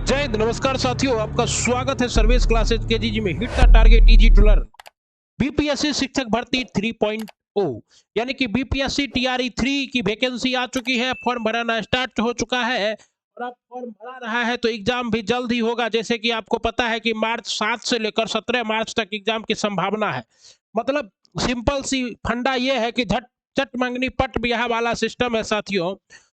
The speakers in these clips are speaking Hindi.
जय हिंद, नमस्कार साथियों, आपका स्वागत है सर्विस क्लासेज के जी में। Hit the target easy to learn. BPSC शिक्षक भर्ती 3.0 यानी कि बीपीएससी टीआरई 3 की वैकेंसी आ चुकी है। फॉर्म भराना स्टार्ट हो चुका है और आप फॉर्म भरा रहा है तो एग्जाम भी जल्द ही होगा। जैसे कि आपको पता है कि मार्च 7 से लेकर 17 मार्च तक एग्जाम की संभावना है। मतलब सिंपल सी फंडा ये है कि झट चट मंगनी पट ब्याह वाला सिस्टम है साथियों।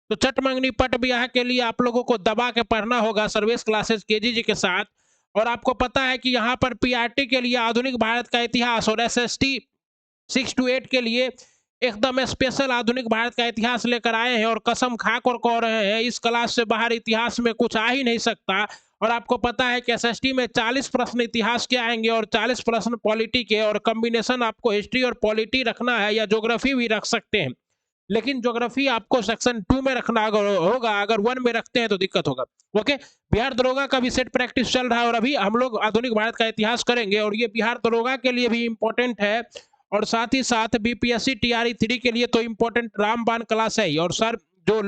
तो चट मंगनी पट ब्याह के लिए आप लोगों को दबा के पढ़ना होगा सर्विस क्लासेस केजी जी के साथ। और आपको पता है कि यहाँ पर पीआरटी के लिए आधुनिक भारत का इतिहास और एसएसटी 6 to 8 के लिए एकदम स्पेशल आधुनिक भारत का इतिहास लेकर आए हैं और कसम खा कर कह रहे हैं इस क्लास से बाहर इतिहास में कुछ आ ही नहीं सकता। और आपको पता है कि एसएसटी में 40 प्रश्न इतिहास के आएंगे और 40 प्रश्न पॉलिटी के, और कॉम्बिनेशन आपको हिस्ट्री और पॉलिटी रखना है या ज्योग्राफी भी रख सकते हैं। लेकिन ज्योग्राफी आपको सेक्शन 2 में रखना होगा, अगर 1 में रखते हैं तो दिक्कत होगा। ओके, बिहार दरोगा का भी सेट प्रैक्टिस चल रहा है और अभी हम लोग आधुनिक भारत का इतिहास करेंगे और ये बिहार दरोगा के लिए भी इम्पोर्टेंट है। और साथ ही साथ बीपीएससी टीआरई 3 के लिए तो इम्पोर्टेंट रामबाण क्लास है ही। और सर, जो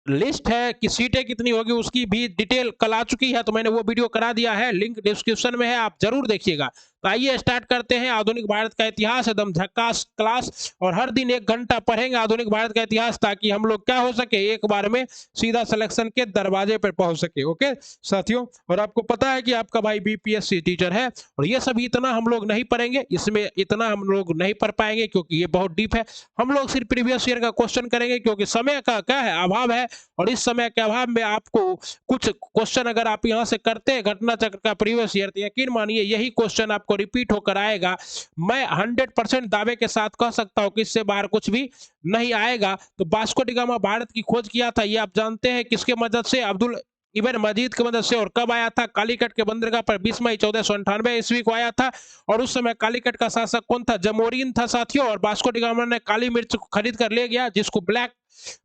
लिस्ट है कि सीटें कितनी होगी उसकी भी डिटेल कल आ चुकी है, तो मैंने वो वीडियो करा दिया है, लिंक डिस्क्रिप्शन में है, आप जरूर देखिएगा। तो आइए स्टार्ट करते हैं। आधुनिक भारत का इतिहास एकदम झक्कास क्लास, और हर दिन 1 घंटा पढ़ेंगे आधुनिक भारत का इतिहास, ताकि हम लोग क्या हो सके, एक बार में सीधा सिलेक्शन के दरवाजे पर पहुंच सके। ओके साथियों, और आपको पता है कि आपका भाई बीपीएससी टीचर है और ये सब इतना हम लोग नहीं पढ़ेंगे, इसमें इतना हम लोग नहीं पढ़ पाएंगे क्योंकि ये बहुत डीप है। हम लोग सिर्फ प्रीवियस ईयर का क्वेश्चन करेंगे क्योंकि समय का क्या है, अभाव है। और इस समय के अभाव में आपको कुछ क्वेश्चन अगर आप यहाँ से करते हैं घटना चक्र का प्रीवियस ईयर, तो यकीन मानिए यही क्वेश्चन आपको रिपीट होकर आएगा। मैं 100% दावे के साथ कह सकता हूँ कि इससे बाहर कुछ भी नहीं आएगा। तो वास्को डी गामा भारत की खोज किया था, ये आप जानते हैं किसके मदद से, अब्दुल इबन मजीद की मदद से। और कब आया था? कालीकट के बंदरगाह पर 20 मई 1498 ईस्वी को आया था। और उस समय कालीकट का शासक कौन था? जमोरीन था साथियों। और वास्को डी गामा ने काली मिर्च को खरीद कर ले गया, जिसको ब्लैक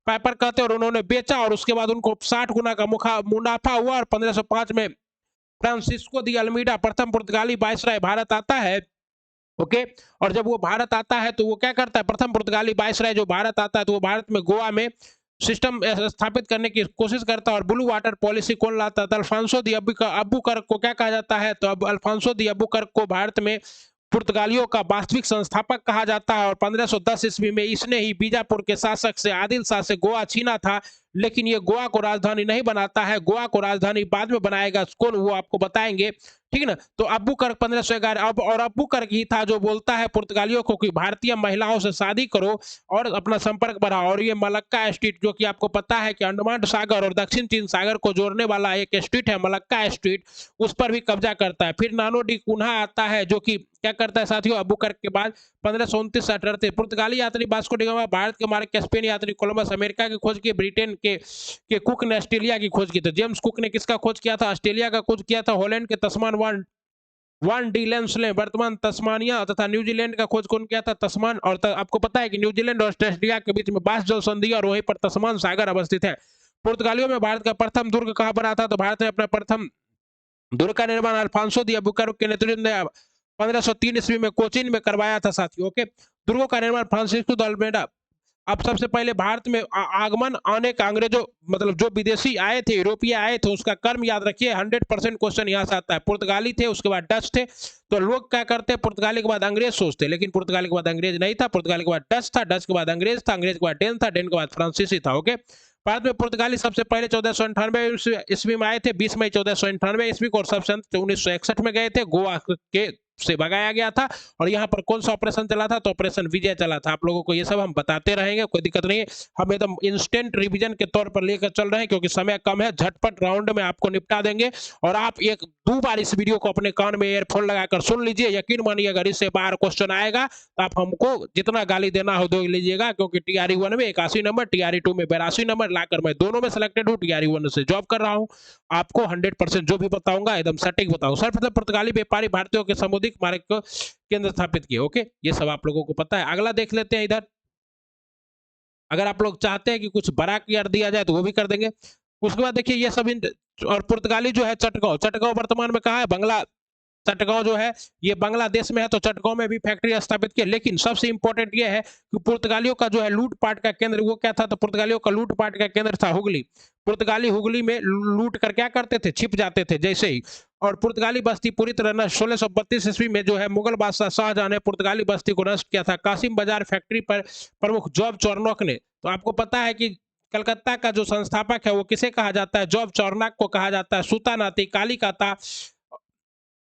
पेपर कहते हैं, और उन्होंने बेचा और उसके बाद उनको 60 गुना का मुनाफा हुआ। और 1505 में फ्रांसिस्को दी अल्मीडा प्रथम पुर्तगाली वायसराय भारत आता है। ओके, और जब वो भारत आता है तो वो क्या करता है, प्रथम पुर्तगाली वायसराय जो भारत आता है तो वो भारत में गोवा में सिस्टम स्थापित करने की कोशिश करता है। और ब्लू वाटर पॉलिसी कौन लाता था? अल्फांसो दी अबुकर्क को क्या कहा जाता है? तो अब अल्फांसो दी अबुकर्क को भारत में पुर्तगालियों का वास्तविक संस्थापक कहा जाता है। और 1510 ईस्वी में इसने ही बीजापुर के शासक से, आदिल शाह से गोवा छीना था। लेकिन ये गोवा को राजधानी नहीं बनाता है, गोवा को राजधानी बाद में बनाएगा कौन, वो आपको बताएंगे। ठीक है ना? तो अब्बू कर्क 1511, अब और अब्बू कर्क ही था जो बोलता है पुर्तगालियों को कि भारतीय महिलाओं से शादी करो और अपना संपर्क बढ़ाओ। और ये मलक्का स्ट्रीट, जो कि आपको पता है कि अंडमान सागर और दक्षिण चीन सागर को जोड़ने वाला एक स्ट्रीट है मलक्का स्ट्रीट, उस पर भी कब्जा करता है। फिर नानो डी कुन्हा आता है जो कि क्या करता है साथियों, अबू कर्क के बाद 1529 पुर्तगाली यात्री वास्को डी गामा भारत के मार्ग के, स्पेन यात्री कोलंबस अमेरिका की खोज की, ब्रिटेन के कुक ने ऑस्ट्रेलिया की खोज की। तो जेम्स कुक ने किसका खोज किया था? ऑस्ट्रेलिया का खोज किया था। हॉलैंड के तस्मान वन वन डी लेंस ने वर्तमान तस्मानिया तथा न्यूजीलैंड का खोज कौन किया था? तस्मान। और आपको पता है कि न्यूजीलैंड और ऑस्ट्रेलिया के बीच में बास जल संधि और वहीं पर तस्मान सागर अवस्थित है। पुर्तगालियों में भारत का प्रथम दुर्ग कहाँ बना था? तो भारत ने अपना प्रथम दुर्ग का निर्माण अल्फांसो दी अबुकर्क के नेतृत्व में 1503 ईस्वी में कोचीन में करवाया था साथियों। ओके, दुर्गों का निर्माण फ्रांसिस्को द अल्मेडा। अब सबसे पहले भारत में आगमन आने का अंग्रेजों, मतलब जो विदेशी आए थे, यूरोपीय आए थे, उसका कर्म याद रखिए। 100% क्वेश्चन यहाँ से आता है। पुर्तगाली थे, उसके बाद डच थे। तो लोग क्या करते हैं, पुर्तगाली के बाद अंग्रेज सोचते, लेकिन पुर्तगाली के बाद अंग्रेज नहीं था। पुर्तगाली के बाद डच था, डच के बाद अंग्रेज था, अंग्रेज के बाद डेन था, डेन के बाद फ्रांसीसी था। ओके, भारत में पुर्तगाली सबसे पहले 1498 ईस्वी में आए थे, 20 मई 1498 ईस्वी को। और सबसे अंत 1961 में गए थे, गोवा के से भगाया गया था। और यहाँ पर कौन सा ऑपरेशन चला था? तो ऑपरेशन विजय चला था। आप लोगों को ये सब हम बताते रहेंगे, कोई दिक्कत नहीं है। हम एकदम इंस्टेंट रिवीजन के तौर पर लेकर चल रहे हैं क्योंकि समय कम है, झटपट राउंड में आपको निपटा देंगे। और आप एक दो बार इस वीडियो को अपने कान में ईयरफोन लगाकर सुन लीजिए। यकीन मानिए अगर इससे बाहर क्वेश्चन आएगा तो आप हमको जितना गाली देना हो दो लीजिएगा, क्योंकि टीआरई 1 में 81 नंबर, टीआरई 2 में 82 नंबर लाकर मैं दोनों में सिलेक्टेड हूँ, टीआरई 1 से जॉब कर रहा हूँ। आपको 100% जो भी बताऊंगा एकदम सटीक बताऊँ। सर्वप्रथम पुर्तगाली व्यापारी भारतीयों के समुद्रिक मार्ग को केंद्र स्थापित किए। ओके, ये सब आप लोगों को पता है। अगला देख लेते हैं इधर। अगर आप लोग चाहते हैं कि कुछ बड़ा कर दिया जाए तो वो भी कर देंगे। उसके बाद देखिए ये सब और पुर्तगाली जो है चटगांव, चटगांव वर्तमान में कहाँ है? चटगांव जो है ये बांग्लादेश में है, तो चटगांव में भी फैक्ट्री स्थापित की। लेकिन सबसे इंपॉर्टेंट ये है कि पुर्तगालियों का जो है लूटपाट का केंद्र वो क्या था, तो पुर्तगालियों का लूटपाट का केंद्र था हुगली। पुर्तगाली हुगली में लूट कर क्या करते थे, छिप जाते थे जैसे ही। और पुर्तगाली बस्ती पूरी तरह नष्ट 1632 ईस्वी में जो है मुगल बादशाह शाहजहां ने पुर्तगाली बस्ती को नष्ट किया था। कासिम बाजार फैक्ट्री पर प्रमुख जॉब चौरनॉक ने, तो आपको पता है कि कलकत्ता का जो संस्थापक है वो किसे कहा जाता है, जॉब चौरनॉक को कहा जाता है। सूता नाती कालिकाता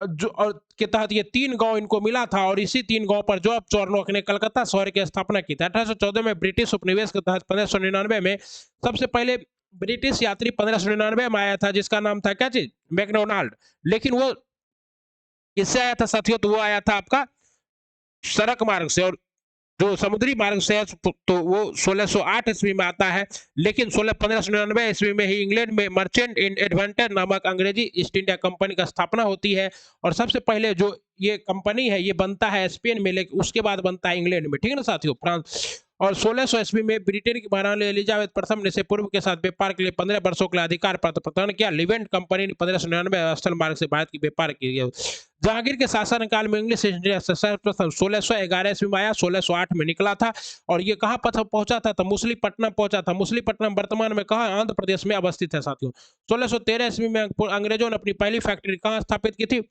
जो और के तहत ये 3 गांव इनको मिला था, और इसी 3 गांव पर जॉब चौरनॉक ने कलकत्ता शहर की स्थापना की थी। 1814 में ब्रिटिश उपनिवेश के तहत 1599 में सबसे पहले ब्रिटिश यात्री 1599 में आया था, जिसका नाम था क्या चीज, मैकडोनाल्ड। लेकिन वो किससे आया था साथियों, तो वो आया था आपका सड़क मार्ग से, और जो समुद्री मार्ग से है तो वो 1608 ईस्वी में आता है। लेकिन 1599 ईस्वी में ही इंग्लैंड में मर्चेंट इन एडवेंचर नामक अंग्रेजी ईस्ट इंडिया कंपनी का स्थापना होती है, और सबसे पहले जो ये कंपनी है ये बनता है स्पेन में, लेकिन उसके बाद बनता है इंग्लैंड में, ठीक है ना साथियों, फ्रांस। और 1600 ईस्वी में ब्रिटेन की महारानी एलिजाबेथ प्रथम ने से पूर्व के साथ व्यापार के लिए 15 वर्षों के लिए अधिकार प्रदान किया। लिवेंट कंपनी ने 1599 स्थल मार्ग से भारत की व्यापार किया। जहांगीर के शासनकाल में इंग्लिश ईस्ट इंडिया सर्वप्रथम 1611 ईस्वी में आया, 1608 में निकला था। और ये कहाँ पर पहुंचा था, तो मुसलीपट्टनम पहुंचा था। मुसलीपट्टनम वर्तमान में कहाँ, आंध्र प्रदेश में अवस्थित है साथियों। 1613 ईस्वी में अंग्रेजों ने अपनी पहली फैक्ट्री कहाँ स्थापित की थी,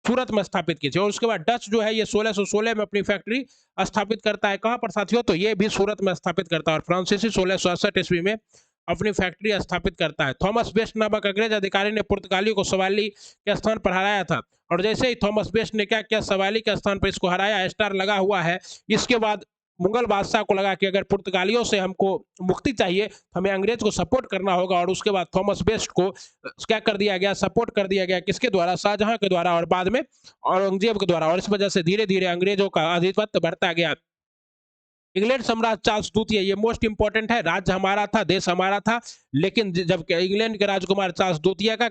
सूरत में स्थापित की थी। और उसके बाद डच जो है ये 1616 में अपनी फैक्ट्री स्थापित करता है, कहाँ पर साथियों, तो ये भी सूरत में स्थापित करता है। और फ्रांसीसी 1668 ईस्वी में अपनी फैक्ट्री स्थापित करता है। थॉमस बेस्ट नामक अंग्रेज अधिकारी ने पुर्तगालियों को सवाली के स्थान पर हराया था, और जैसे ही थॉमस बेस्ट ने क्या किया, सवाली के स्थान पर इसको हराया, स्टार लगा हुआ है। इसके बाद मुगल बादशाह को लगा कि अगर पुर्तगालियों से हमको मुक्ति चाहिए, हमें अंग्रेज को सपोर्ट करना होगा। और उसके बाद थॉमस बेस्ट को क्या कर दिया गया, सपोर्ट कर दिया गया, किसके द्वारा, शाहजहां के द्वारा, और बाद में औरंगजेब के द्वारा। और इस वजह से धीरे धीरे अंग्रेजों का आधिपत्य बढ़ता गया। इंग्लैंड सम्राट चार्ल्स द्वितीय, ये मोस्ट इंपॉर्टेंट है, राज्य हमारा था, देश हमारा था। लेकिन जब इंग्लैंड के राजकुमार चार्ल्स द्वितीय का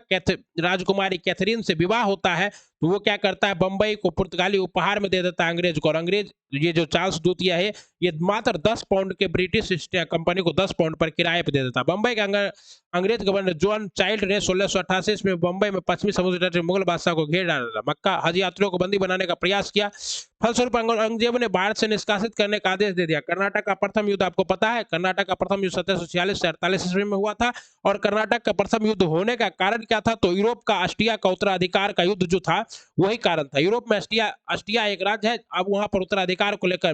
राजकुमारी कैथरीन से विवाह होता है, तो वो क्या करता है, बंबई को पुर्तगाली उपहार में दे देता है अंग्रेज को। और अंग्रेज ये जो चार्ल्स द्वितीय है ये मात्र 10 पाउंड के ब्रिटिश ईस्ट इंडिया कंपनी को 10 पाउंड पर किराए पर दे देता है। बंबई के अंग्रेज गवर्नर जॉन चाइल्ड ने 1688 में बंबई में पश्चिमी समुद्र तट से मुगल बादशाह को घेर डाला, मक्का हज यात्रियों को बंदी बनाने का प्रयास किया। फलस्वरूप औरंगजेब ने भारत से निष्कासित करने का आदेश दे दिया। कर्नाटक का प्रथम युद्ध आपको पता है, कर्नाटक का प्रथम युद्ध 1746 से 48 ईस्वी में हुआ था। और कर्नाटक का प्रथम युद्ध होने का कारण क्या था, तो यूरोप का ऑस्ट्रिया का उत्तराधिकार का युद्ध जो था वही कारण था। यूरोप में ऑस्ट्रिया एक राज्य है, अब वहां पर उत्तराधिकार को लेकर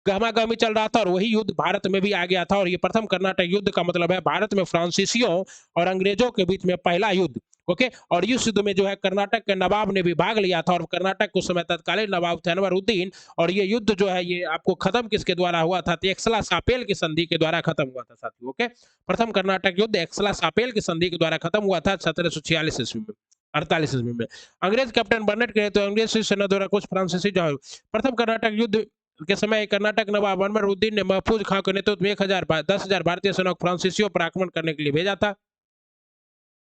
गहमागहमी चल रहा था, और वही युद्ध भारत में भी आ गया था। और ये प्रथम कर्नाटक युद्ध का मतलब है भारत में फ्रांसीसियों और अंग्रेजों के बीच में पहला युद्ध। ओके, और इस युद्ध में जो है कर्नाटक के नवाब ने भी भाग लिया था, और कर्नाटक उस समय तत्कालीन नवाब थे अनवरुद्दीन। और ये युद्ध जो है ये आपको खत्म किसके द्वारा हुआ था, तो एक्सला सापेल की संधि के द्वारा खत्म हुआ था साथियों। ओके, प्रथम कर्नाटक युद्ध एक्सला सापेल की संधि के द्वारा खत्म हुआ था 1746 ईस्वी में, 48 ईस्वी में। अंग्रेज कैप्टन बर्नेट के तो अंग्रेज सेना द्वारा कुछ फ्रांसीसी जो प्रथम कर्नाटक युद्ध के समय कर्नाटक नवाब अनवरुद्दीन ने महफूज खां के नेतृत्व में 10,000 भारतीय सेना को फ्रांसीसियों पर आक्रमण करने के लिए भेजा था।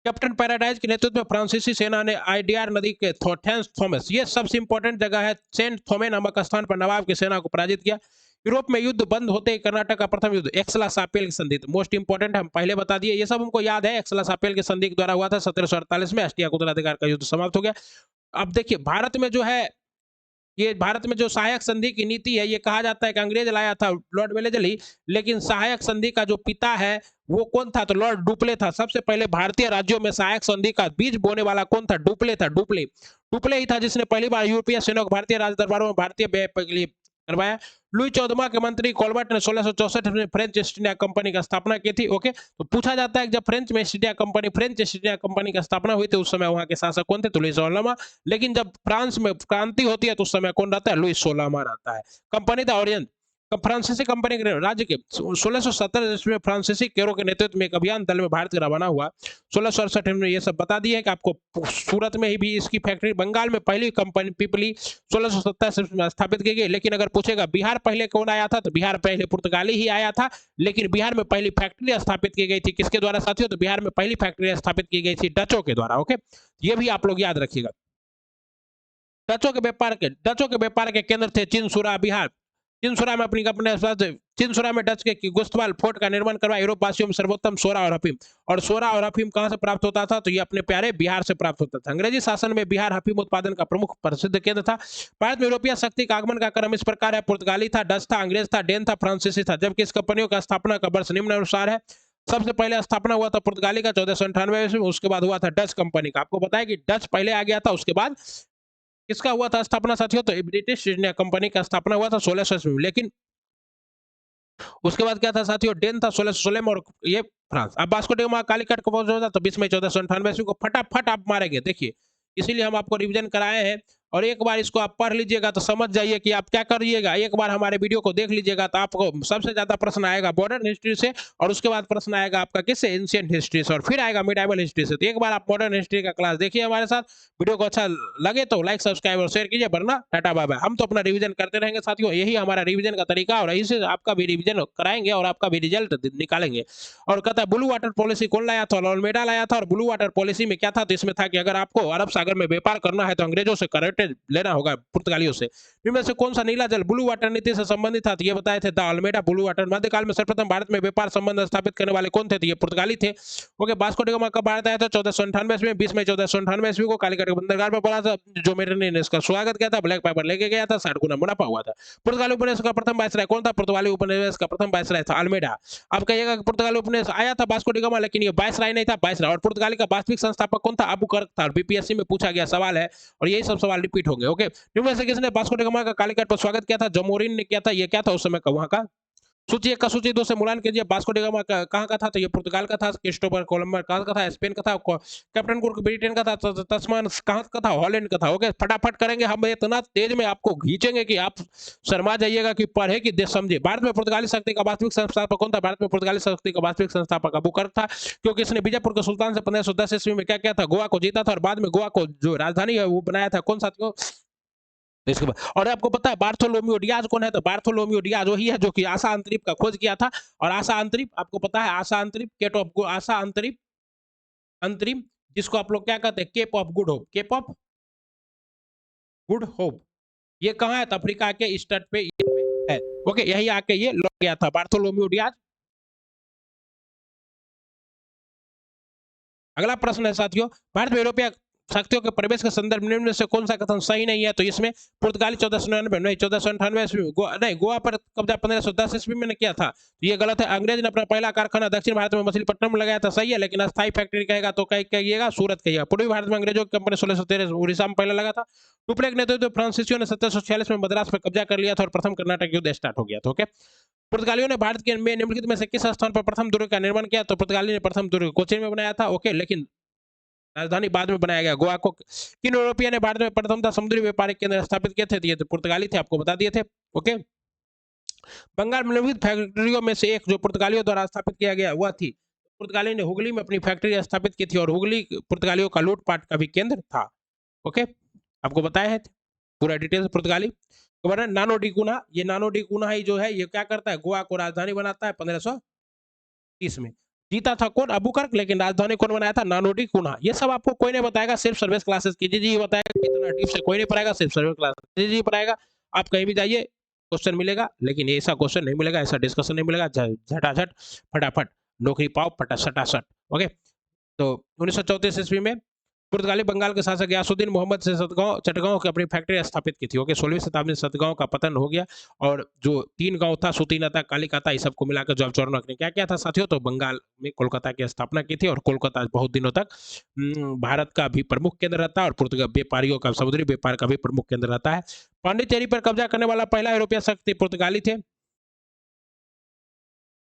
कैप्टन पैराडाइज के नेतृत्व में फ्रांसीसी सेना ने आइडियार नदी के सेंट थॉमस, ये सबसे इंपॉर्टेंट जगह है, सेंट थोमे नामक स्थान पर नवाब की सेना को पराजित किया। यूरोप में युद्ध बंद होते ही कर्नाटक का प्रथम युद्ध एक्सला सापेल की संधि, मोस्ट इंपॉर्टेंट हम पहले बता दिए, ये सब हमको याद है। एक्सला सापेल की संधि के द्वारा हुआ था 1748 में, ऑस्ट्रिया का उत्तराधिकार का युद्ध समाप्त हो गया। अब देखिए भारत में जो है ये भारत में जो सहायक संधि की नीति है, ये कहा जाता है कि अंग्रेज लाया था लॉर्ड वेलेजली, लेकिन सहायक संधि का जो पिता है वो कौन था, तो लॉर्ड डुप्ले था। सबसे पहले भारतीय राज्यों में सहायक संधि का बीज बोने वाला कौन था, डुप्ले था। डुप्ले ही था जिसने पहली बार यूरोपीय सेना को भारतीय राज दरबारों में भारतीय के लिए करवाया। लुई 14वां के मंत्री कॉलबर्ट ने 1664 में फ्रेंच ईस्ट इंडिया कंपनी की स्थापना की थी। ओके, तो पूछा जाता है कि जब फ्रेंच ईस्ट इंडिया कंपनी की स्थापना हुई थी उस समय वहां के शासक कौन थे, तो लुई 16वां। लेकिन जब फ्रांस में क्रांति होती है तो उस समय कौन रहता है, लुई 16वां रहता है। कंपनी द ओरिएंट फ्रांसीसी कंपनी के राज्य के 1670 ईस्वी में फ्रांसीसी केरो के नेतृत्व में एक अभियान दल में भारत का रवाना हुआ। 1668 में ये सब बता दिए कि आपको सूरत में ही भी इसकी फैक्ट्री, बंगाल में पहली कंपनी पिपली 1627 में स्थापित की गई। लेकिन अगर पूछेगा बिहार पहले कौन आया था, तो बिहार पहले पुर्तगाली ही आया था। लेकिन बिहार में पहली फैक्ट्री स्थापित की गई थी किसके द्वारा साथियों, तो बिहार में पहली फैक्ट्री स्थापित की गई थी डचों के द्वारा। ओके, ये भी आप लोग याद रखिएगा। डचों के व्यापार के केंद्र थे चिनसुरा बिहार। चिनसुरा में चिनसुरा में डच के गुस्तवाल फोर्ट का निर्माण करवा यूरोप वासियों में सर्वोत्तम सोरा और अफीम। और सोरा और अफीम कहाँ से प्राप्त होता था? तो ये अपने प्यारे बिहार से प्राप्त होता था। अंग्रेजी शासन में बिहार अफीम उत्पादन का प्रमुख प्रसिद्ध केंद्र था। भारत में यूरोपीय शक्ति का आगमन का क्रम इस प्रकार है: पुर्तगाली था, डच था, अंग्रेज था, डेन था, फ्रांसीसी था। जबकि इस कंपनियों का स्थापना का वर्ष निम्न अनुसार है। सबसे पहले स्थापना हुआ था पुर्तगाली का 1498 में, उसके बाद हुआ था डच कंपनी का। आपको बताया कि डच पहले आ गया था, उसके बाद किसका हुआ था स्थापना साथियों? तो ब्रिटिश कंपनी का स्थापना हुआ था 1600 में। लेकिन उसके बाद क्या था साथियों? डेन था 1616 में, और ये फ्रांस। अब वास्को डी गामा कालीकट को पहुंचा था तो 20 मई 1498 को। फटाफट आप मारेंगे, देखिए इसीलिए हम आपको रिवीजन कराए हैं। और एक बार इसको आप पढ़ लीजिएगा तो समझ जाइए कि आप क्या करिएगा। एक बार हमारे वीडियो को देख लीजिएगा तो आपको सबसे ज्यादा प्रश्न आएगा मॉडर्न हिस्ट्री से, और उसके बाद प्रश्न आएगा आपका किससे? एंशिएंट हिस्ट्री से, और फिर आएगा मिडाइवल हिस्ट्री से। तो एक बार आप मॉडर्न हिस्ट्री का क्लास देखिए हमारे साथ। वीडियो को अच्छा लगे तो लाइक, सब्सक्राइब और शेयर कीजिए, वरना टाटा बाय बाय। हम तो अपना रिवीजन करते रहेंगे साथियों, यही हमारा रिवीजन का तरीका, और यही से आपका भी रिवीजन कराएंगे और आपका भी रिजल्ट निकालेंगे। और कहता है ब्लू वाटर पॉलिसी कौन लाया था? ऑलमेडा लाया था। और ब्लू वाटर पॉलिसी में क्या था? तो इसमें था कि अगर आपको अरब सागर में व्यापार करना है तो अंग्रेजों से करेक्टेज लेना होगा, पुर्तगालियों से। इनमें से कौन सा नीला जल ब्लू वाटर नीति से संबंधित था? तो ये बताए थे द ऑलमेडा ब्लू वाटर। मध्यकाल में सर्वप्रथम भारत में व्यापार संबंध स्थापित करने वाले कौन थे? तो ये पुर्तगाली थे। ओके, वास्को डी गामा कब भारत आया था? 1498 में, 20 मई 1498 ईस्वी को कालीकट के बंदरगाह पर पड़ा था। जो मेरे ने इसका स्वागत किया था, ब्लैक पेपर लेके गया था, 60 गुना मुनाफा हुआ था। पुर्तगाली उपनिवेश का प्रथम वायसराय कौन था? पुर्तगाली उपनिवेश का प्रथम वायसराय था ऑलमेडा। अब कहिएगा कि पुर्तगाली उपनिवेश आया था वास्को डी गामा, लेकिन ये वायसराय नहीं था, वायसराय। और पुर्तगाली का वास्तविक संस्थापक कौन था? अबुकर्क था। बीपीएससी में पूछा गया सवाल है, और यही सब सवाल रिपीट होंगे। ओके, निम्न से किसने वास्को डी गामा का कालीकट पर स्वागत किया था? जमोरिन ने किया था। ये क्या था उस समय का वहां का? सूची 1 का सूची 2 से मूल्यांकन कीजिए। वास्को डी गामा कहाँ का था? तो ये पुर्तगाल का था। क्रिस्टोफर कोलंबस कहाँ का था? स्पेन का था। कैप्टन कुक ब्रिटेन का था। तस्मान कहाँ का था? हॉलैंड का था। ओके, फटाफट करेंगे हम, इतना तेज में आपको खींचेंगे कि आप शर्मा जाइएगा कि पढ़े कि देश समझे। भारत में पुर्तगाली शक्ति का वास्तविक संस्थापक कौन था? भारत में पुर्तगाली शक्ति का वास्तविक संस्थापक अबुकर्क था, क्योंकि इसने बीजापुर के सुल्तान से 1510 ईस्वी में क्या किया था? गोवा को जीता था, और बाद में गोवा को जो राजधानी है वो बनाया था। कौन साथियों? इसके बाद, और आपको पता है बार्थोलोम्यू डियाज कौन है? तो बार्थोलोम्यू डियाज वही है जो कि आशा अंतरिप का खोज किया था। और आशा अंतरिप आपको पता है, आशा अंतरिप केप ऑफ आशा अंतरिप अंतरिम, जिसको आप लोग क्या कहते हैं? Cape of Good Hope. Cape of Good Hope ये कहाँ है? तो अफ्रीका के इस तट पे ये है। ओके, यही आके ये लौट गया था बार्थोलोम्यू डियाज। अगला प्रश्न है साथियों, भारत में यूरोपीय शक्तियों के प्रवेश के संदर्भ निम्न में से कौन सा कथन सही नहीं है? तो इसमें पुर्तगाली 1499 नहीं 1498 ईस्वी में नहीं, गोवा पर कब्जा 1510 ईस्वी में किया था। तो ये गलत है। अंग्रेज ने अपना पहला कारखाना दक्षिण भारत में मछलीपट्टनम में लगाया था, सही है। लेकिन अस्थायी फैक्ट्री कहेगा तो कहिएगा सूरत कहिएगा। पूर्वी भारत में अंग्रेजों की कंपनी 1613 उड़ीसा में पहले लगा था। टुपले के नेतृत्व फ्रांसीसियों ने 1746 में मद्रास पर कब्जा कर लिया था, और प्रथम कर्नाटक युद्ध स्टार्ट हो गया था। ओके, पुर्तगालियों ने भारत के में निम्नलिखित में से किस स्थान पर प्रथम दुर्ग का निर्माण किया? तो पुर्तगाली ने प्रथम दुर्ग कोचीन में बनाया था। ओके, लेकिन राजधानी बाद में बनाया गया गोवा को। किन यूरोपियन ने भारत में प्रथमतः समुद्री व्यापारिक केंद्र स्थापित किए थे? ये तो पुर्तगाली थे, आपको बता दिए थे। ओके, बंगाल में विविध फैक्ट्रियों में से एक जो पुर्तगालियों द्वारा स्थापित किया गया वह थी, पुर्तगाली ने हुगली में अपनी फैक्ट्री स्थापित की थी, और हुगली पुर्तगालियों का लूटपाट का भी केंद्र था। ओके, आपको बताया है पूरा डिटेल पुर्तगाली। नानो डी कुना, ये नानो डी कुना ही जो है ये क्या करता है? गोवा को राजधानी बनाता है 1530 में। जीता था कौन? अबुकर्क, लेकिन राजधानी कौन बनाया था? नानोडी कुना। ये सब आपको कोई नहीं बताएगा, सिर्फ सर्विस क्लासेस कीजिए जी बताएगा। इतना डीप से कोई नहीं पढ़ाएगा, सिर्फ सर्विस क्लासेस जी पढ़ाएगा। आप कहीं भी जाइए क्वेश्चन मिलेगा, लेकिन ऐसा क्वेश्चन नहीं मिलेगा, ऐसा डिस्कशन नहीं मिलेगा। झटाझट फटाफट नौकरी पाओ सटासट। ओके, तो 1934 ईस्वी में पुर्तगाली बंगाल के शासक यासुद्दीन मोहम्मद से चटगांव की अपनी फैक्ट्री स्थापित की थी। ओके, 16वीं शताब्दी में सतगांव का पतन हो गया, और जो 3 गांव था, सुतीनाता, कालिकाता, इस सबको मिलाकर जॉब चौरनक ने क्या किया था साथियों? तो बंगाल में कोलकाता की स्थापना की थी, और कोलकाता बहुत दिनों तक भारत का भी प्रमुख केंद्र रहता है, और पुर्तगाल व्यापारियों का समुद्री व्यापार का भी प्रमुख केंद्र रहता है। पांडिचेरी पर कब्जा करने वाला पहला यूरोपीय शक्ति पुर्तगाली थे।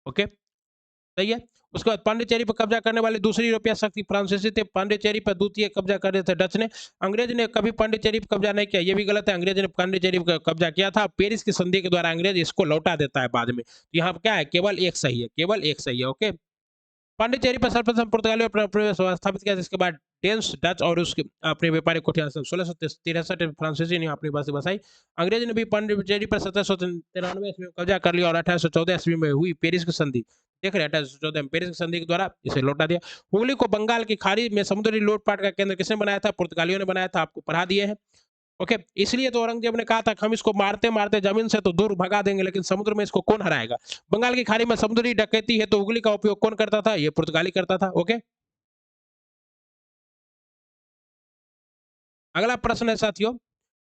ओके, सही है। उसके बाद पांडिचेरी पर कब्जा करने वाले दूसरी यूरोपीय शक्ति फ्रांसीसी थे। पांडिचेरी पर द्वितीय कब्जा कर रहे थे डच ने। अंग्रेज ने कभी पांडिचेरी पर कब्जा नहीं किया, ये भी गलत है। अंग्रेज ने पांडिचेरी पर कब्जा किया था, पेरिस की संधि के द्वारा अंग्रेज इसको लौटा देता है बाद में। तो यहाँ क्या है? केवल एक सही है, केवल एक सही है। ओके, पांडिचेरी पर सर्वप्रथम पुर्तगाली प्रवेश स्थापित किया, जिसके बाद डेन्स, डच और उसके अपने व्यापारिक कोठियां 1663 में फ्रांसीसी ने अपनी बस्ती बसाई। अंग्रेज ने भी पांडिचेरी पर 1793 ईस्वी में कब्जा कर लिया, और 1814 ईस्वी में हुई पेरिस की संधि, देख रहे 1814 में पेरिस की संधि के द्वारा इसे लौटा दिया। हुगली को बंगाल की खाड़ी में समुद्री लूटपाट का केंद्र किसने बनाया था? पुर्तगालियों ने बनाया था, आपको पढ़ा दिए हैं। ओके, इसलिए तो औरंगजेब ने कहा था कि हम इसको मारते मारते जमीन से तो दूर भगा देंगे, लेकिन समुद्र में इसको कौन हराएगा। बंगाल की खाड़ी में समुद्री डकैती है तो उंगली का उपयोग कौन करता था, ये पुर्तगाली करता था। ओके, अगला प्रश्न है साथियों,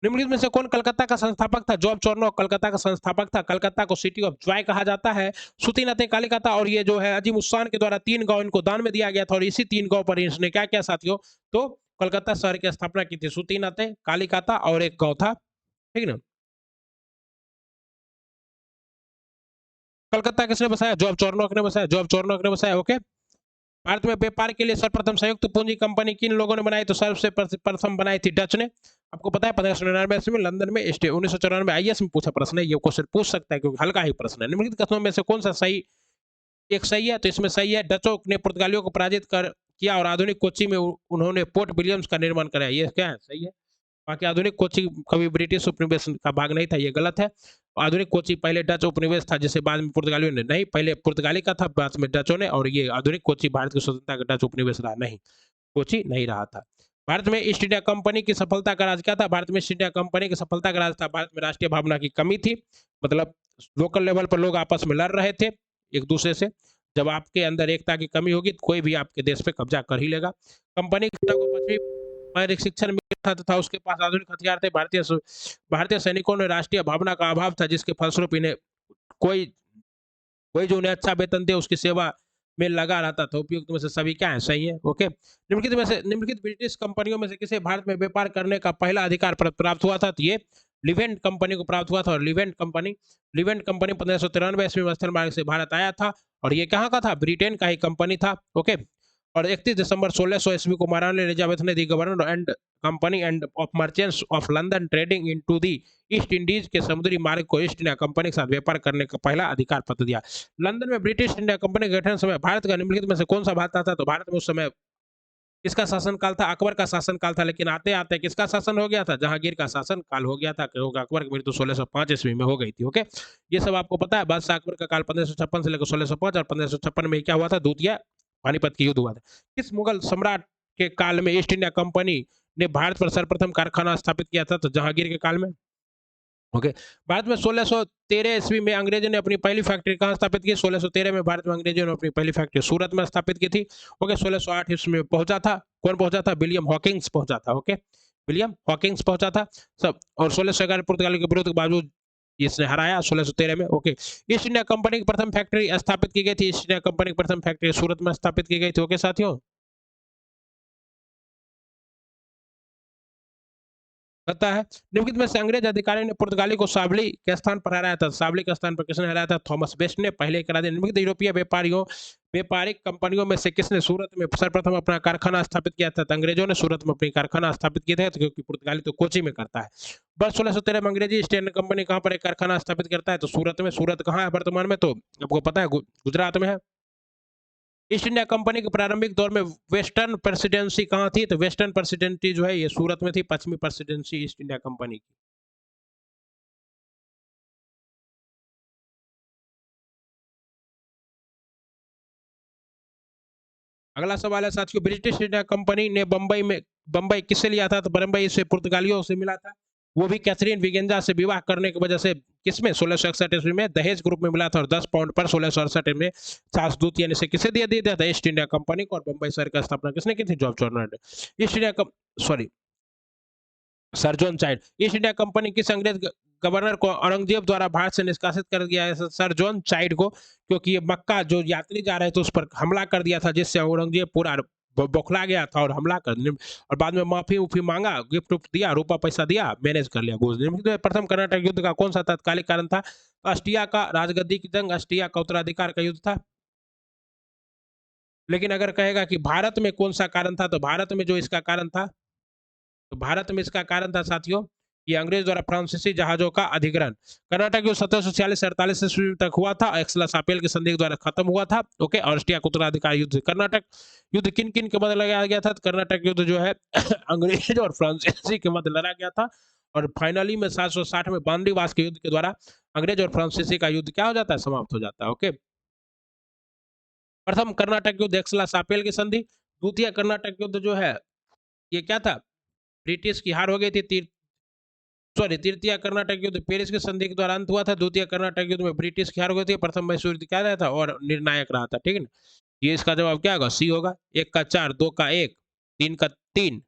निम्नलिखित में से कौन कलकत्ता का संस्थापक था। जॉर्ज चॉर्नोक कलकत्ता का संस्थापक था। कलकत्ता को सिटी ऑफ जॉय कहा जाता है। सुतीनाते कालिकाता और ये जो है अजीम उस्सान के द्वारा 3 गांव इनको दान में दिया गया था, और इसी 3 गांव पर इसने क्या किया साथियों, तो कलकत्ता शहर की स्थापना की थी। सुतीनाते, कालिकाता और एक गांव था, ठीक ना। कलकत्ता किसने बसाया, जॉर्ज चॉर्नोक ने बसाया, जॉर्ज चॉर्नोक ने बसाया। ओके, भारत में व्यापार के लिए सर्वप्रथम संयुक्त पूंजी कंपनी किन लोगों ने बनाई, तो सबसे प्रथम बनाई थी डच ने। आपको पता है 1599 में लंदन में, 1994 आईएएस में पूछा प्रश्न है, ये क्वेश्चन पूछ सकता है क्योंकि हल्का ही प्रश्न है। निम्नलिखित कथनों में से कौन सा सही, एक सही है, तो इसमें सही है, डचों ने पुर्तगालियों को पराजित कर किया और आधुनिक कोच्चि में उन्होंने पोर्ट विलियम्स का निर्माण कराया। ये क्या है, सही है। बाकी आधुनिक कोच्चि कभी ब्रिटिश उपनिवेश का भाग नहीं था, ये गलत है। आधुनिक कोच्चि पहले डच उपनिवेश था, जिसे बाद में पुर्तगालियों ने, नहीं पहले पुर्तगाली का था, बाद में डचों ने, और ये आधुनिक कोच्चि भारत की स्वतंत्रता का डच उपनिवेश रहा, नहीं कोच्चि नहीं रहा था। भारत में ईस्ट इंडिया कंपनी की सफलता का राज क्या था। भारत में ईस्ट इंडिया कंपनी की सफलता का राज था, भारत में राष्ट्रीय भावना की कमी थी। मतलब लोकल लेवल पर लोग आपस में लड़ रहे थे एक दूसरे से। जब आपके अंदर एकता की कमी होगी तो कोई भी आपके देश पे कब्जा कर ही लेगा। कंपनी को पश्चिमी पारंपरिक शिक्षण मिला था तथा उसके पास आधुनिक हथियार थे। भारतीय सैनिकों ने राष्ट्रीय भावना का अभाव था, जिसके फलस्वरूप इन्हें कोई कोई जो उन्हें अच्छा वेतन दे उसकी सेवा में लगा रहता था। उपयुक्त में से सभी क्या है, सही है। ओके, निम्नलिखित ब्रिटिश कंपनियों में से किसे भारत में व्यापार करने का पहला अधिकार प्राप्त हुआ था, तो ये लिवेंट कंपनी को प्राप्त हुआ था। और लिवेंट कंपनी 1593 ईस्वी में स्थल मार्ग से भारत आया था, और ये कहाँ का था, ब्रिटेन का ही कंपनी था। ओके, और 31 दिसंबर 1600 ईस्वी को महारानी एलिजाबेथ ने the governor and company and of merchants of London trading into the East Indies के समुद्री मार्ग को ईस्ट इंडिया कंपनी के साथ व्यापार करने का पहला अधिकार पत्र दिया। लंदन में ब्रिटिश इंडिया कंपनी के गठन समय भारत का निम्नलिखित में से कौन सा भाग था, तो भारत में उस समय किसका शासनकाल था, अकबर का शासनकाल था। लेकिन आते आते किसका शासन हो गया था, जहांगीर का शासनकाल हो गया था, क्योंकि अकबर की मृत्यु 1605 ईस्वी में हो गई थी। ओके, ये सब आपको पता है। बादशाह अकबर का काल 1556 से लेकर 1605, और 1556 में क्या हुआ था, द्वितीय पानीपत की युद्ध हुआ था। किस मुगल सम्राट के काल में ईस्ट इंडिया कंपनी ने भारत पर सर्वप्रथम कारखाना स्थापित किया था, तो जहांगीर के काल में। ओके, भारत में 1613 ईस्वी में अंग्रेजों ने अपनी पहली फैक्ट्री कहाँ स्थापित की, 1613 में भारत में अंग्रेजों ने अपनी पहली फैक्ट्री सूरत में स्थापित की थी। ओके, 1608 ईस्वी में पहुंचा था, कौन पहुंचा था, विलियम हॉकिंग्स पहुंचा था। ओके, विलियम हॉकिंग्स पहुंचा था सब। और 1611 पुर्तगाली के विरुद्ध के बावजूद इसने हराया 1613 में। ओके, ईस्ट इंडिया कंपनी की प्रथम फैक्ट्री स्थापित की गई थी, ईस्ट इंडिया कंपनी की प्रथम फैक्ट्री सूरत में स्थापित की गई थी। ओके साथियों, पता है। निम्नलिखित में से अंग्रेज अधिकारी ने पुर्तगाली को सावली के स्थान पर हराया था। सावली के स्थान पर किसने हराया था, थॉमस बेस्ट ने पहले करा दिया। निम्नलिखित यूरोपीय व्यापारिक कंपनियों में से किसने सूरत में सर्वप्रथम अपना कारखाना स्थापित किया था, तो अंग्रेजों ने सूरत में अपनी कारखाना स्थापित किया था, क्योंकि पुर्तगाली तो कोची में करता है। वर्ष 1613 में अंग्रेजी ईस्ट इंडिया कंपनी कहाँ पर एक कारखाना स्थापित करता है, तो सूरत में। सूरत कहाँ है वर्तमान में, तो आपको पता है गुजरात में है। ईस्ट इंडिया कंपनी के प्रारंभिक दौर में वेस्टर्न प्रेसिडेंसी कहाँ थी, तो वेस्टर्न प्रेसिडेंसी जो है ये सूरत में थी। पश्चिमी प्रेसिडेंसी ईस्ट इंडिया कंपनी की। अगला सवाल है साथियों, ब्रिटिश इंडिया कंपनी ने बंबई किससे लिया था, तो बंबई से पुर्तगालियों से मिला था। वो भी कैथरीन विगेंजा से विवाह करने की वजह से। किसमें, 1661 ईस्वी में दहेज ग्रुप में मिला था, और 10 पाउंड पर 1668 में चार्ल्स दूत यानी से किसे दिया दिया था, ईस्ट इंडिया कंपनी को। और बंबई शहर की स्थापना किसने की थी, जॉर्ज चॉर्नर ने। East India sorry, sir John child. East India company किस अंग्रेज गवर्नर को औरंगजेब द्वारा भारत से निष्कासित कर दिया है, सर जॉन चाइल्ड को। क्योंकि ये मक्का जो यात्री जा रहे थे उस पर हमला कर दिया था, जिससे औरंगजेब पूरा बौखला गया था और हमला कर, और बाद में माफी उफी मांगा, गिफ्ट उफ्ट दिया, रुपा पैसा दिया, मैनेज कर लिया गोज। प्रथम कर्नाटक युद्ध का कौन सा तत्कालिक कारण था, अस्टिया का राजगद्दी की जंग, अस्टिया का उत्तराधिकार का युद्ध था। लेकिन अगर कहेगा कि भारत में कौन सा कारण था, तो भारत में जो इसका कारण था, तो भारत में इसका कारण था साथियों, ये अंग्रेज द्वारा फ्रांसीसी जहाजों का अधिग्रहण। कर्नाटक युद्ध 1746-48 ईस्वी तक हुआ था, एक्सला सापेल की संधि के द्वारा खत्म हुआ था। ओके, और ऑस्ट्रिया का उत्तराधिकार युद्ध। कर्नाटक युद्ध किन किन के मध्य लगाया गया था, कर्नाटक युद्ध जो है अंग्रेज और फ्रांसीसी के मध्य लड़ा गया था। और फाइनली में 760 में बांदीवास के युद्ध के द्वारा अंग्रेज और फ्रांसीसी का युद्ध क्या हो जाता है, समाप्त हो जाता है। ओके, प्रथम कर्नाटक युद्ध एक्सला सापेल की संधि। द्वितीय कर्नाटक युद्ध जो है ये क्या था, ब्रिटिश की हार हो गई थी। सॉरी, तृतीय कर्नाटक युद्ध पेरिस की संधि के द्वारा अंत हुआ था। द्वितीय कर्नाटक युद्ध में ब्रिटिश की हार हुई थी। प्रथम मैसूर युद्ध क्या रहा था और निर्णायक रहा था, ठीक है ना। ये इसका जवाब क्या होगा, सी होगा। 1 का 4, 2 का 1, 3 का 3।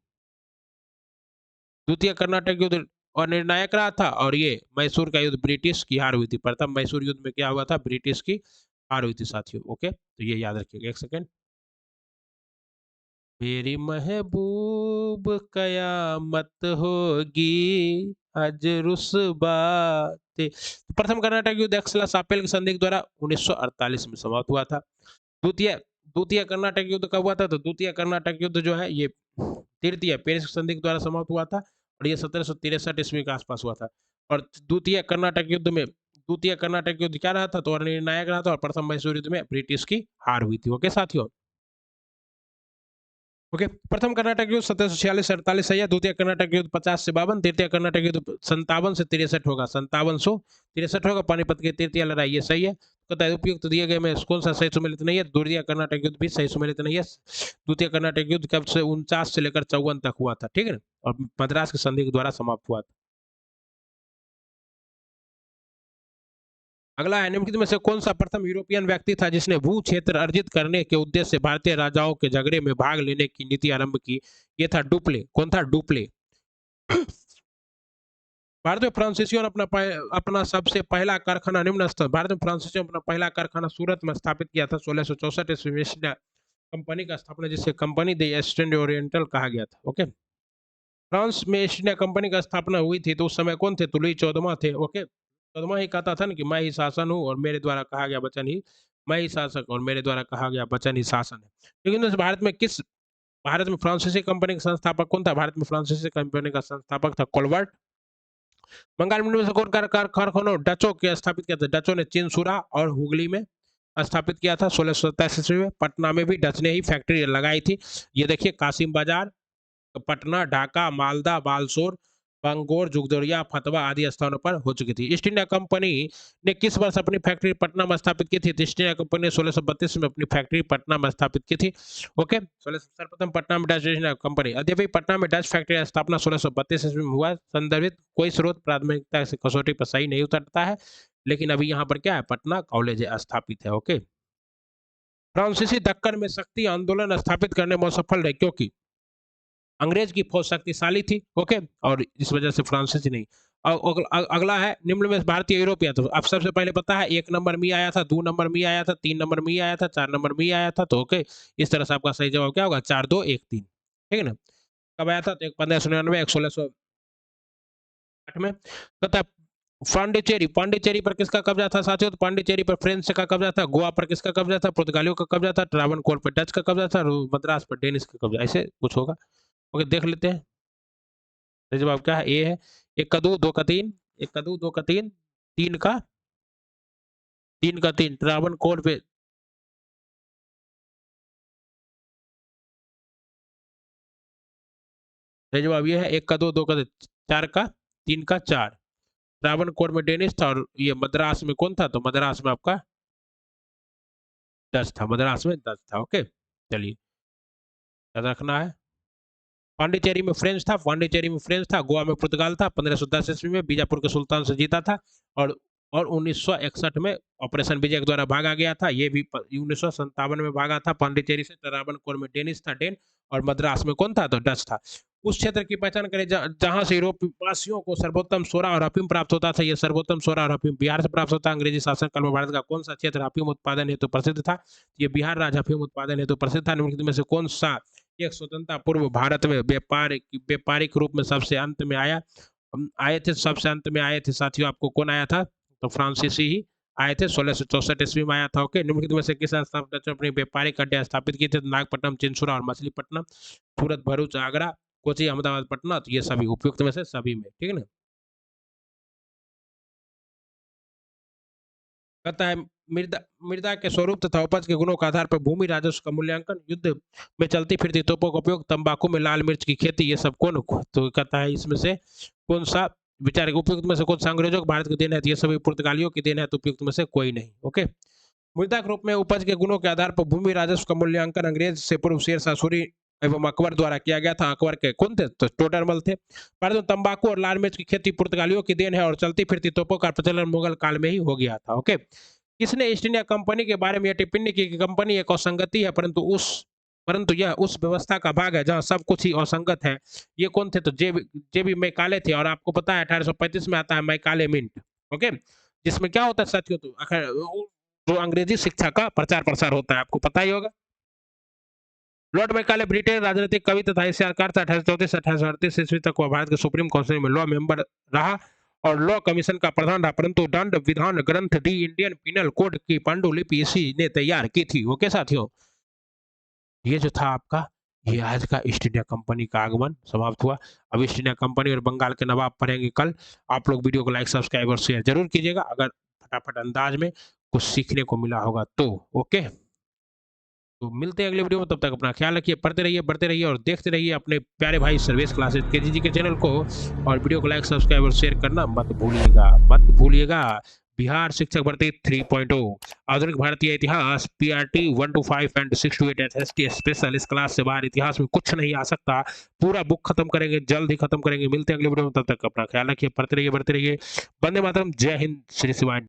द्वितीय कर्नाटक युद्ध और निर्णायक रहा था, और ये मैसूर का युद्ध ब्रिटिश की हार हुई थी। प्रथम मैसूर युद्ध में क्या हुआ था, ब्रिटिश की हार हुई थी साथियों। ओके, तो ये याद रखिएगा। 1 सेकेंड। मेरी महबूब कयामत होगी, आज रुस्बाते। प्रथम कर्नाटक युद्ध एक्सला सापेल की संधि के द्वारा 1948 में समाप्त हुआ था। द्वितीय द्वितीय कर्नाटक युद्ध कब हुआ था, तो द्वितीय कर्नाटक युद्ध जो है ये तृतीय पेरिस की संधि के द्वारा समाप्त हुआ था, और ये 1763 ईस्वी के आसपास हुआ था। और द्वितीय कर्नाटक युद्ध क्या रहा था, तो निर्णायक रहा था, और प्रथम मैसूर युद्ध में ब्रिटिश की हार हुई थी। ओके साथियों। ओके, प्रथम कर्नाटक युद्ध 1746-48 सही है। द्वितीय कर्नाटक युद्ध 50 से 52, तृतीय कर्नाटक युद्ध 57 से 63 होगा, 5763 होगा। पानीपत की तृतीय लड़ाई, ये सही है। कहता है उपयुक्त दिए गए में कौन सा सही सुमेलित नहीं है, द्वितीय कर्नाटक युद्ध भी सही सुमेलित नहीं है। द्वितीय कर्नाटक युद्ध कब से 49 से लेकर 54 तक हुआ था, ठीक है ना, और मद्रास की संधि के द्वारा समाप्त हुआ था। अगला है, निम्नलिखित में से कौन सा प्रथम यूरोपियन व्यक्ति था जिसने भू क्षेत्र अर्जित करने के उद्देश्य से भारतीय राजाओं के झगड़े में भाग लेने की नीति आरंभ की। ये था डुप्ले। कौन था, डुप्ले। भारत में फ्रांसीसियों ने अपना सबसे पहला कारखाना निम्न स्तर, भारत में फ्रांसीसियों ने अपना पहला कारखाना सूरत में स्थापित किया था 1664 ईस्वी में। ईस्ट इंडिया कंपनी का स्थापना, जिसे company the east India oriental कहा गया था। ओके, फ्रांस में ईस्ट इंडिया कंपनी का स्थापना हुई थी, तो उस समय कौन थे, तो लुई 14वां थे। ओके, 14वां ही कहता था ना कि मैं ही शासन हूँ और मेरे द्वारा कहा गया वचन ही, मैं ही शासक और मेरे द्वारा कहा गया वचन ही शासन है। लेकिन इस भारत में फ्रांसीसी कंपनी का संस्थापक कौन था, भारत में फ्रांसीसी कंपनी का संस्थापक था कोलवर्ट। बंगाल में से कौन कारखानों डचों के स्थापित किया था, डचों ने चिनसुरा और हुगली में स्थापित किया था 1627 ईस्वी में। पटना में भी डच ने ही फैक्ट्री लगाई थी। ये देखिए, कासिम बाजार, पटना, ढाका, मालदा, बालसोर, बंगोर, जुगदोरिया, फतवा आदि स्थानों पर हो चुकी थी। ईस्ट इंडिया कंपनी ने किस वर्ष अपनी फैक्ट्री पटना में स्थापित की थी, तो ईस्ट इंडिया कंपनी ने 1632 में अपनी फैक्ट्री पटना में स्थापित की थी। ओके, सर्वप्रथम पटना में डच ईस्ट इंडिया कंपनी, यद्यपि पटना में डच फैक्ट्री की स्थापना 1632 ईस्वी में हुआ, संदर्भित कोई स्रोत प्राथमिकता से कसौटी पर सही नहीं उतरता है, लेकिन अभी यहाँ पर क्या है, पटना कॉलेज स्थापित है। ओके, फ्रांसीसी दक्कन में शक्ति आंदोलन स्थापित करने में सफल रहे, क्योंकि अंग्रेज की फौज शक्तिशाली थी। ओके, और इस वजह से फ्रांसीसी नहीं। अगला है, निम्न में भारतीय यूरोपीय, तो अब सबसे पहले पता है 1 नंबर में आया था, 2 नंबर में आया था, 3 नंबर में आया था, 4 नंबर में आया था। तो ओके, इस तरह से आपका सही जवाब क्या होगा, 4 2 1 3, ठीक है ना। कब आया था, तो 1599, 1608 में। कहता है पांडिचेरी पर किसका कब्जा था साथियों, तो पांडिचेरी पर फ्रेंच का कब्जा था। गोवा पर किसका कब्जा था, पुर्तगालियों का कब्जा था। ट्रावनकोर पर डच का कब्जा था। मद्रास पर डेनिश का कब्जा, ऐसे कुछ होगा। ओके, देख लेते हैं। सही जवाब क्या है, ए है। 1 का 2, 2 का 3, 1 का 2, 2 का 3, 3 का 3 ट्रावनकोर पे। सही जवाब ये है, 1 का 2, 2 का 4 का 3 का 4। ट्रावनकोर में डेनिश था, और ये मद्रास में कौन था, तो मद्रास में आपका डच था, मद्रास में डच था। ओके, चलिए, याद रखना है। पांडिचेरी में फ्रेंच था। गोवा में पुर्तगाल था। 1510 ईस्वी में बीजापुर के सुल्तान से जीता था, और 1961 में ऑपरेशन विजय के द्वारा भागा गया था। ये भी 1957 में भागा था पांडिचेरी से। ट्रावनकोर में डेनिश था, डेन, और मद्रास में कौन था, तो डच था। उस क्षेत्र की पहचान करें जहां से यूरोपीय वासियों को सर्वोत्तम सोरा और अफीम प्राप्त होता था। यह सर्वोत्तम सोरा और अफीम बिहार से प्राप्त होता है। अंग्रेजी शासन काल में भारत का कौन सा क्षेत्र अफीम उत्पादन हेतु प्रसिद्ध था, ये बिहार राज्य अफीम उत्पादन हेतु प्रसिद्ध था। निम्नलिखित में से कौन सा एक स्वतंत्रता पूर्व भारत में व्यापारिक रूप में सबसे अंत में आए थे, सबसे अंत में आए थे साथियों, आपको कौन आया था, तो फ्रांसीसी ही आए थे। 1664 ईस्वी में आया था। ओके, निम्नलिखित में से किस स्थान अपनी व्यापारिक अड्डे स्थापित किए थे, नागपट्टनम, चिंसुरा और मछलीपट्टनम। सूरत, भरूच, आगरा, कोची, अहमदाबाद, पटना, तो ये सभी उपयुक्त में से सभी में, ठीक है ना। कहता है, मृदा मृदा के स्वरूप तथा उपज के गुणों के आधार पर भूमि राजस्व का मूल्यांकन, युद्ध में चलती फिरती तोपों का उपयोग, तंबाकू में लाल मिर्च की खेती, ये सब कौन, तो कहता है इसमें से कौन सा विचार उपयुक्त में से कौन सा अंग्रेजों के भारत की देन है, तो ये सभी पुर्तगालियों की देन है, तो उपयुक्त में से कोई नहीं। ओके, मृदा के रूप में उपज के गुणों के आधार पर भूमि राजस्व का मूल्यांकन अंग्रेज से पूर्व शेरशाह सूरी एवं अकबर द्वारा किया गया था। अकबर के कौन थे? तो टोडरमल थे। परंतु तंबाकू और लाल मिर्च की खेती पुर्तगालियों की देन है और चलती फिरती तोपों का प्रचलन मुगल काल में ही हो गया था। ओके, किसने ईस्ट इंडिया कंपनी के बारे में यह टिप्पणी की कि कंपनी एक असंगति है, परंतु यह उस व्यवस्था का भाग है जहां सब कुछ ही असंगत है। ये कौन थे? तो जेबी मैकाले थे। और आपको पता है 1835 में आता है मैकाले मिंट। ओके, जिसमें क्या होता है साथियों? तो जो अंग्रेजी शिक्षा का प्रचार प्रसार होता है, आपको पता ही होगा। लॉर्ड मैकाले ब्रिटेन राजनीतिक कवि तथा इतिहासकार था। 1834 से 1838 ईस्वी तक वह भारत के सुप्रीम काउंसिल में लॉ मेंबर रहा और लॉ कमीशन का प्रधान रहा। परंतु दंड विधान ग्रंथ दी इंडियन पिनल कोड की पांडुलिपि इसी ने तैयार की थी। ओके साथियों, ये जो था आपका, ये आज का ईस्ट इंडिया कंपनी का आगमन समाप्त हुआ। अब ईस्ट इंडिया कंपनी और बंगाल के नवाब पढ़ेंगे कल। आप लोग वीडियो को लाइक सब्सक्राइब और शेयर जरूर कीजिएगा अगर फटाफट अंदाज में कुछ सीखने को मिला होगा तो। ओके, तो मिलते हैं अगले वीडियो में। तब तक अपना ख्याल रखिए, पढ़ते रहिए, बढ़ते रहिए और देखते रहिए अपने प्यारे भाई सर्वेश क्लासेस केजीजी के चैनल को। और वीडियो को लाइक सब्सक्राइब और शेयर करना मत भूलिएगा, मत भूलिएगा। बिहार शिक्षक भर्ती 3.0 आधुनिक भारतीय इतिहास PRT 1 to 5 and 6 to 8 SST special. इस क्लास से बाहर इतिहास में कुछ नहीं आ सकता। पूरा बुक खत्म करेंगे, जल्द ही खत्म करेंगे। मिलते हैं अगले वीडियो में, तब तक अपना ख्याल रखिए, पढ़ते रहिए, बढ़ते रहिए। वंदे मातरम, जय हिंद, श्री शिवाय।